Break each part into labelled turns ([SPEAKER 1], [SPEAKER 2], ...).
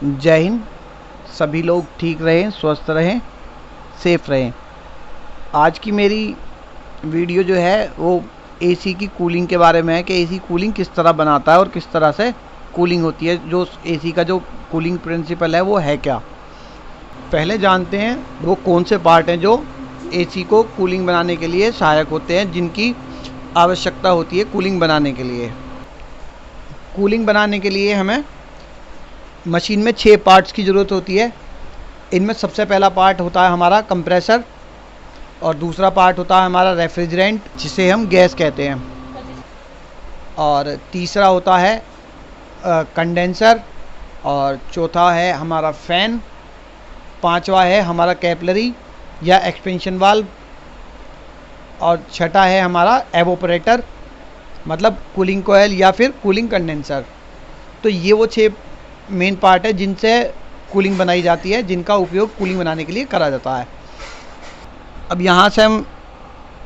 [SPEAKER 1] जय हिंद। सभी लोग ठीक रहें, स्वस्थ रहें, सेफ रहें। आज की मेरी वीडियो जो है वो एसी की कूलिंग के बारे में है कि एसी कूलिंग किस तरह बनाता है और किस तरह से कूलिंग होती है। जो एसी का जो कूलिंग प्रिंसिपल है वो है क्या। पहले जानते हैं वो कौन से पार्ट हैं जो एसी को कूलिंग बनाने के लिए सहायक होते हैं, जिनकी आवश्यकता होती है कूलिंग बनाने के लिए। कूलिंग बनाने के लिए हमें मशीन में 6 पार्ट्स की ज़रूरत होती है। इनमें सबसे पहला पार्ट होता है हमारा कंप्रेसर, और दूसरा पार्ट होता है हमारा रेफ्रिजरेंट जिसे हम गैस कहते हैं, और तीसरा होता है कंडेंसर, और चौथा है हमारा फ़ैन, पांचवा है हमारा कैपिलरी या एक्सपेंशन वाल्व, और छठा है हमारा एवोपरेटर मतलब कूलिंग कोयल या फिर कूलिंग कंडेंसर। तो ये वो 6 मेन पार्ट है जिनसे कूलिंग बनाई जाती है, जिनका उपयोग कूलिंग बनाने के लिए करा जाता है। अब यहाँ से हम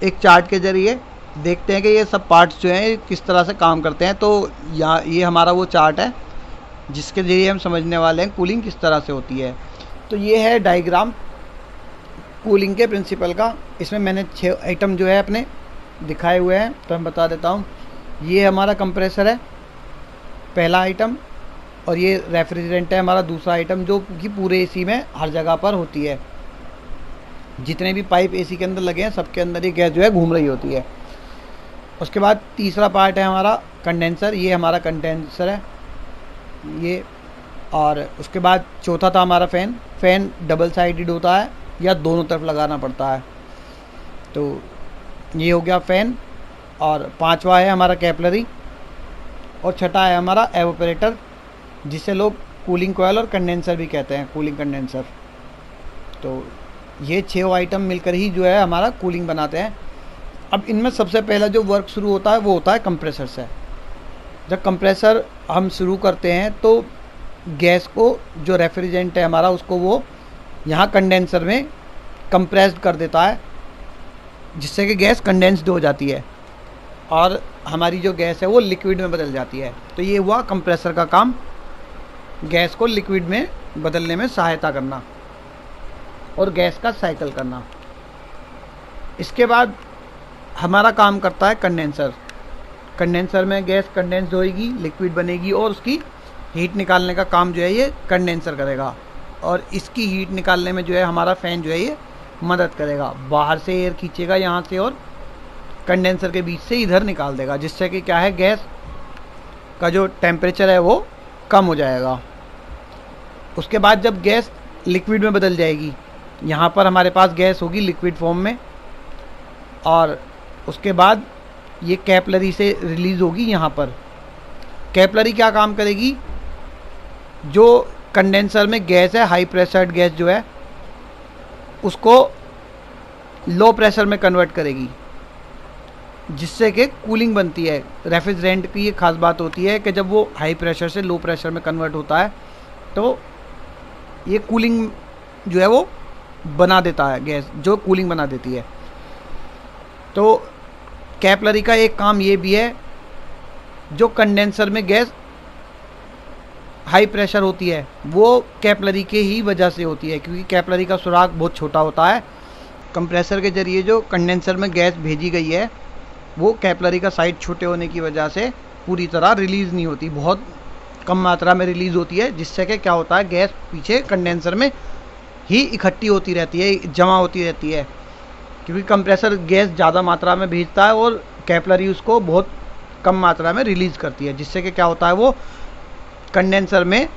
[SPEAKER 1] एक चार्ट के ज़रिए देखते हैं कि ये सब पार्ट्स जो हैं किस तरह से काम करते हैं। तो यहाँ ये हमारा वो चार्ट है जिसके ज़रिए हम समझने वाले हैं कूलिंग किस तरह से होती है। तो ये है डायग्राम कूलिंग के प्रिंसिपल का। इसमें मैंने 6 आइटम जो है अपने दिखाए हुए हैं, तो मैं बता देता हूँ। ये हमारा कंप्रेसर है पहला आइटम, और ये रेफ्रिजरेंट है हमारा दूसरा आइटम, जो कि पूरे एसी में हर जगह पर होती है। जितने भी पाइप एसी के अंदर लगे हैं सबके अंदर ये गैस जो है घूम रही होती है। उसके बाद तीसरा पार्ट है हमारा कंडेंसर, ये हमारा कंडेंसर है ये। और उसके बाद चौथा था हमारा फ़ैन डबल साइडेड होता है या दोनों तरफ लगाना पड़ता है, तो ये हो गया फ़ैन। और पांचवा है हमारा कैपिलरी, और छठा है हमारा एवोपरेटर जिसे लोग कूलिंग कोयल और कंडेंसर भी कहते हैं, कूलिंग कंडेंसर। तो ये 6 आइटम मिलकर ही जो है हमारा कूलिंग बनाते हैं। अब इनमें सबसे पहला जो वर्क शुरू होता है वो होता है कंप्रेसर से। जब कंप्रेसर हम शुरू करते हैं तो गैस को, जो रेफ्रिजरेंट है हमारा, उसको वो यहाँ कंडेंसर में कंप्रेस्ड कर देता है, जिससे कि गैस कंडेंस्ड हो जाती है और हमारी जो गैस है वो लिक्विड में बदल जाती है। तो ये हुआ कंप्रेसर का काम, गैस को लिक्विड में बदलने में सहायता करना और गैस का साइकिल करना। इसके बाद हमारा काम करता है कंडेंसर। कंडेंसर में गैस कंडेंस होएगी, लिक्विड बनेगी, और उसकी हीट निकालने का काम जो है ये कंडेंसर करेगा। और इसकी हीट निकालने में जो है हमारा फ़ैन जो है ये मदद करेगा। बाहर से एयर खींचेगा यहाँ से और कंडेंसर के बीच से इधर निकाल देगा, जिससे कि क्या है, गैस का जो टेम्परेचर है वो कम हो जाएगा। उसके बाद जब गैस लिक्विड में बदल जाएगी, यहाँ पर हमारे पास गैस होगी लिक्विड फॉर्म में, और उसके बाद ये कैपिलरी से रिलीज़ होगी। यहाँ पर कैपिलरी क्या काम करेगी, जो कंडेंसर में गैस है, हाई प्रेशर्ड गैस जो है, उसको लो प्रेशर में कन्वर्ट करेगी, जिससे कि कूलिंग बनती है। रेफ्रिजरेंट की ये खास बात होती है कि जब वो हाई प्रेशर से लो प्रेशर में कन्वर्ट होता है तो ये कूलिंग जो है वो बना देता है, गैस जो कूलिंग बना देती है। तो कैपिलरी का एक काम ये भी है, जो कंडेंसर में गैस हाई प्रेशर होती है वो कैपिलरी के ही वजह से होती है, क्योंकि कैपिलरी का सुराख बहुत छोटा होता है। कंप्रेसर के ज़रिए जो कंडेंसर में गैस भेजी गई है वो कैपिलरी का साइज छोटे होने की वजह से पूरी तरह रिलीज़ नहीं होती, बहुत कम मात्रा में रिलीज़ होती है, जिससे कि क्या होता है, गैस पीछे कंडेंसर में ही इकट्ठी होती रहती है, जमा होती रहती है, क्योंकि कंप्रेसर गैस ज़्यादा मात्रा में भेजता है और कैपिलरी उसको बहुत कम मात्रा में रिलीज़ करती है, जिससे कि क्या होता है, वो कंडेंसर में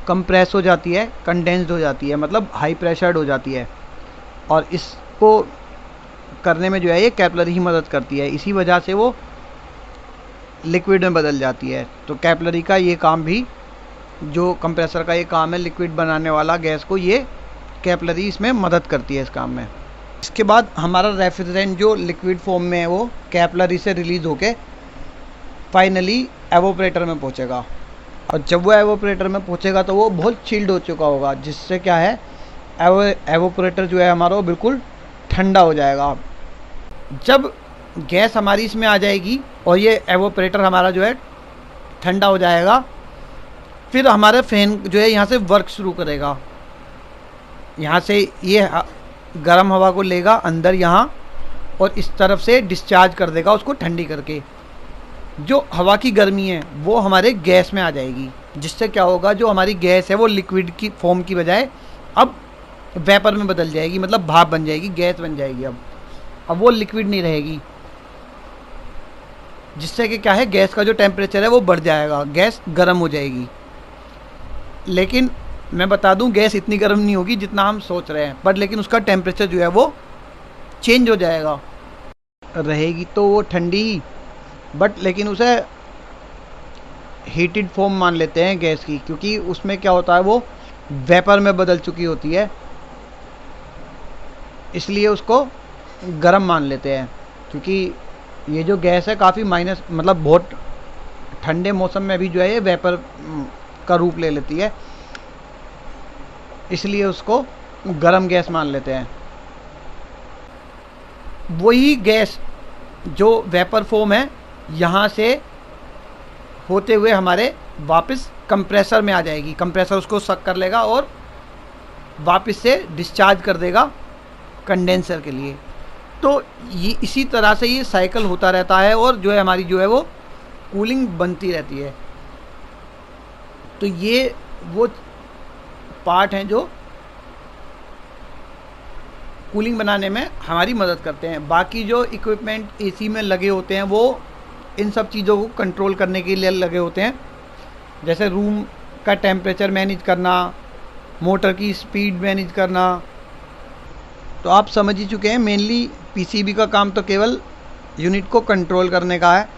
[SPEAKER 1] कंप्रेस हो जाती है, कंडेंस्ड हो जाती है, मतलब हाई प्रेशर्ड हो जाती है। और इसको करने में जो है ये कैपिलरी ही मदद करती है, इसी वजह से वो लिक्विड में बदल जाती है। तो कैपिलरी का ये काम भी, जो कंप्रेसर का ये काम है लिक्विड बनाने वाला गैस को, ये कैपिलरी इसमें मदद करती है इस काम में। इसके बाद हमारा रेफ्रिजरेंट जो लिक्विड फॉर्म में है वो कैपिलरी से रिलीज़ होके फाइनली एवोपरेटर में पहुंचेगा, और जब वो एवोपरेटर में पहुंचेगा तो वो बहुत चिल्ड हो चुका होगा, जिससे क्या है, एवोपरेटर जो है हमारा वो बिल्कुल ठंडा हो जाएगा। जब गैस हमारी इसमें आ जाएगी और ये एवोपरेटर हमारा जो है ठंडा हो जाएगा, फिर हमारा फैन जो है यहाँ से वर्क शुरू करेगा। यहाँ से ये गर्म हवा को लेगा अंदर यहाँ और इस तरफ से डिस्चार्ज कर देगा उसको ठंडी करके। जो हवा की गर्मी है वो हमारे गैस में आ जाएगी, जिससे क्या होगा, जो हमारी गैस है वो लिक्विड की फॉर्म की बजाय अब वेपर में बदल जाएगी, मतलब भाप बन जाएगी, गैस बन जाएगी। अब वो लिक्विड नहीं रहेगी, जिससे कि क्या है, गैस का जो टेम्परेचर है वो बढ़ जाएगा, गैस गर्म हो जाएगी। लेकिन मैं बता दूं, गैस इतनी गर्म नहीं होगी जितना हम सोच रहे हैं, पर लेकिन उसका टेम्परेचर जो है वो चेंज हो जाएगा। रहेगी तो वो ठंडी ही, बट लेकिन उसे हीटेड फॉर्म मान लेते हैं गैस की, क्योंकि उसमें क्या होता है, वो वेपर में बदल चुकी होती है, इसलिए उसको गर्म मान लेते हैं। क्योंकि ये जो गैस है काफ़ी माइनस, मतलब बहुत ठंडे मौसम में भी जो है ये वेपर का रूप ले लेती है, इसलिए उसको गर्म गैस मान लेते हैं। वही गैस जो वेपर फॉर्म है यहाँ से होते हुए हमारे वापस कंप्रेसर में आ जाएगी। कंप्रेसर उसको सक कर लेगा और वापस से डिस्चार्ज कर देगा कंडेंसर के लिए। तो ये इसी तरह से ये साइकिल होता रहता है और जो है हमारी जो है वो कूलिंग बनती रहती है। तो ये वो पार्ट हैं जो कूलिंग बनाने में हमारी मदद करते हैं। बाकी जो इक्विपमेंट एसी में लगे होते हैं वो इन सब चीज़ों को कंट्रोल करने के लिए लगे होते हैं, जैसे रूम का टेम्परेचर मैनेज करना, मोटर की स्पीड मैनेज करना। तो आप समझ ही चुके हैं, मेनली पीसीबी का काम तो केवल यूनिट को कंट्रोल करने का है।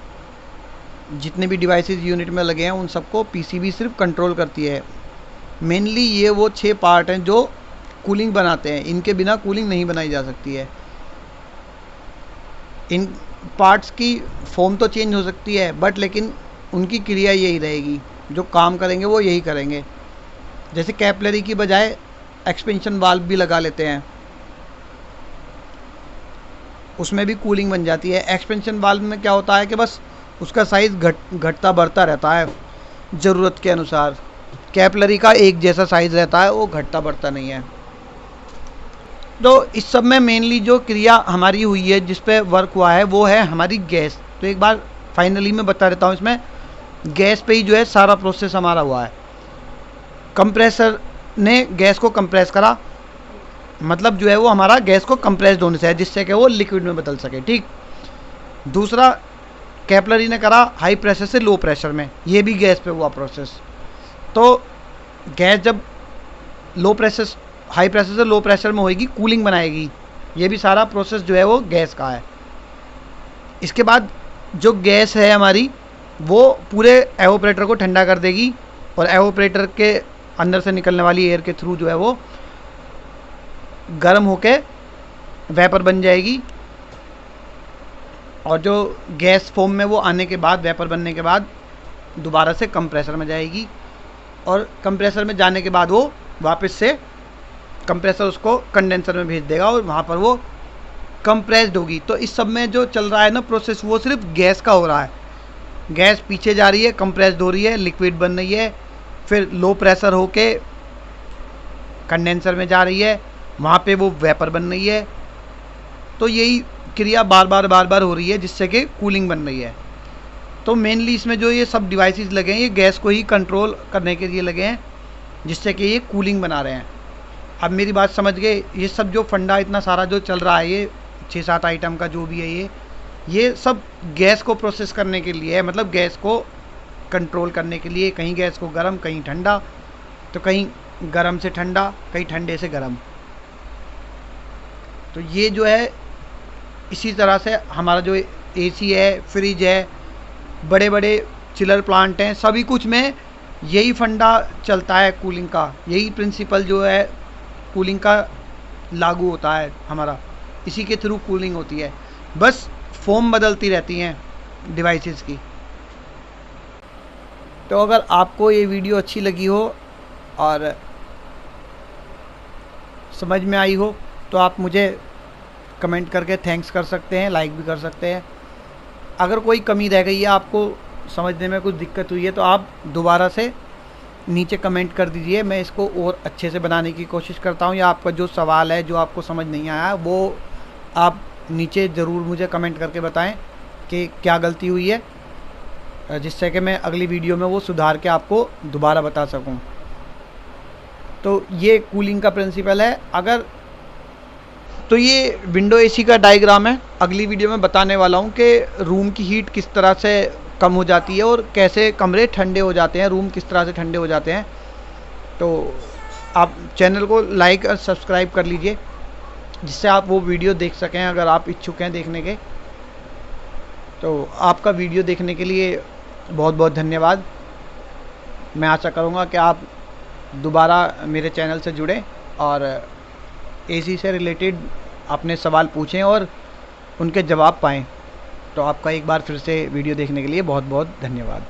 [SPEAKER 1] जितने भी डिवाइसेस यूनिट में लगे हैं उन सबको पीसीबी सिर्फ कंट्रोल करती है। मेनली ये वो 6 पार्ट हैं जो कूलिंग बनाते हैं, इनके बिना कूलिंग नहीं बनाई जा सकती है। इन पार्ट्स की फॉर्म तो चेंज हो सकती है, बट लेकिन उनकी क्रिया यही रहेगी, जो काम करेंगे वो यही करेंगे। जैसे कैपिलरी की बजाय एक्सपेंशन वाल्व भी लगा लेते हैं, उसमें भी कूलिंग बन जाती है। एक्सपेंशन वाल्व में क्या होता है कि बस उसका साइज़ घटता बढ़ता रहता है ज़रूरत के अनुसार। कैपिलरी का एक जैसा साइज़ रहता है, वो घटता बढ़ता नहीं है। तो इस सब में मेनली जो क्रिया हमारी हुई है, जिस पे वर्क हुआ है, वो है हमारी गैस। तो एक बार फाइनली मैं बता देता हूँ, इसमें गैस पे ही जो है सारा प्रोसेस हमारा हुआ है। कंप्रेसर ने गैस को कंप्रेस करा, मतलब जो है वो हमारा गैस को कंप्रेस्ड होने से है, जिससे कि वो लिक्विड में बदल सके। ठीक। दूसरा, कैपिलरी ने करा हाई प्रेशर से लो प्रेशर में, ये भी गैस पे हुआ प्रोसेस। तो गैस जब हाई प्रेशर से लो प्रेशर में होएगी, कूलिंग बनाएगी, ये भी सारा प्रोसेस जो है वो गैस का है। इसके बाद जो गैस है हमारी, वो पूरे एवोपरेटर को ठंडा कर देगी और एवोपरेटर के अंदर से निकलने वाली एयर के थ्रू जो है वो गर्म होके वेपर बन जाएगी। और जो गैस फॉर्म में वो आने के बाद, वेपर बनने के बाद, दोबारा से कंप्रेसर में जाएगी और कंप्रेसर में जाने के बाद वो वापस से कंप्रेसर उसको कंडेंसर में भेज देगा और वहाँ पर वो कंप्रेस्ड होगी। तो इस सब में जो चल रहा है ना प्रोसेस, वो सिर्फ गैस का हो रहा है। गैस पीछे जा रही है, कंप्रेस्ड हो रही है, लिक्विड बन रही है, फिर लो प्रेशर होके कंडेंसर में जा रही है, वहाँ पे वो वेपर बन रही है। तो यही क्रिया बार बार हो रही है, जिससे कि कूलिंग बन रही है। तो मेनली इसमें जो ये सब डिवाइसेस लगे हैं, ये गैस को ही कंट्रोल करने के लिए लगे हैं, जिससे कि ये कूलिंग बना रहे हैं। अब मेरी बात समझ गए, ये सब जो फंडा इतना सारा जो चल रहा है, ये 6-7 आइटम का जो भी है, ये सब गैस को प्रोसेस करने के लिए है, मतलब गैस को कंट्रोल करने के लिए। कहीं गैस को गर्म, कहीं ठंडा, तो कहीं गर्म से ठंडा, कहीं ठंडे से गर्म। तो ये जो है इसी तरह से हमारा जो एसी है, फ्रिज है, बड़े बड़े चिलर प्लांट हैं, सभी कुछ में यही फंडा चलता है कूलिंग का। यही प्रिंसिपल जो है कूलिंग का लागू होता है हमारा, इसी के थ्रू कूलिंग होती है। बस फॉर्म बदलती रहती हैं डिवाइसेस की। तो अगर आपको ये वीडियो अच्छी लगी हो और समझ में आई हो, तो आप मुझे कमेंट करके थैंक्स कर सकते हैं, लाइक भी कर सकते हैं। अगर कोई कमी रह गई है, आपको समझने में कुछ दिक्कत हुई है, तो आप दोबारा से नीचे कमेंट कर दीजिए, मैं इसको और अच्छे से बनाने की कोशिश करता हूँ, या आपका जो सवाल है जो आपको समझ नहीं आया वो आप नीचे ज़रूर मुझे कमेंट करके बताएं कि क्या गलती हुई है, जिससे कि मैं अगली वीडियो में वो सुधार के आपको दोबारा बता सकूं। तो ये कूलिंग का प्रिंसिपल है। अगर तो ये विंडो एसी का डायग्राम है। अगली वीडियो में बताने वाला हूँ कि रूम की हीट किस तरह से कम हो जाती है और कैसे कमरे ठंडे हो जाते हैं, रूम किस तरह से ठंडे हो जाते हैं। तो आप चैनल को लाइक और सब्सक्राइब कर लीजिए, जिससे आप वो वीडियो देख सकें अगर आप इच्छुक हैं देखने के। तो आपका वीडियो देखने के लिए बहुत बहुत धन्यवाद। मैं आशा करूँगा कि आप दोबारा मेरे चैनल से जुड़ें और एसी से रिलेटेड अपने सवाल पूछें और उनके जवाब पाएँ। तो आपका एक बार फिर से वीडियो देखने के लिए बहुत बहुत धन्यवाद।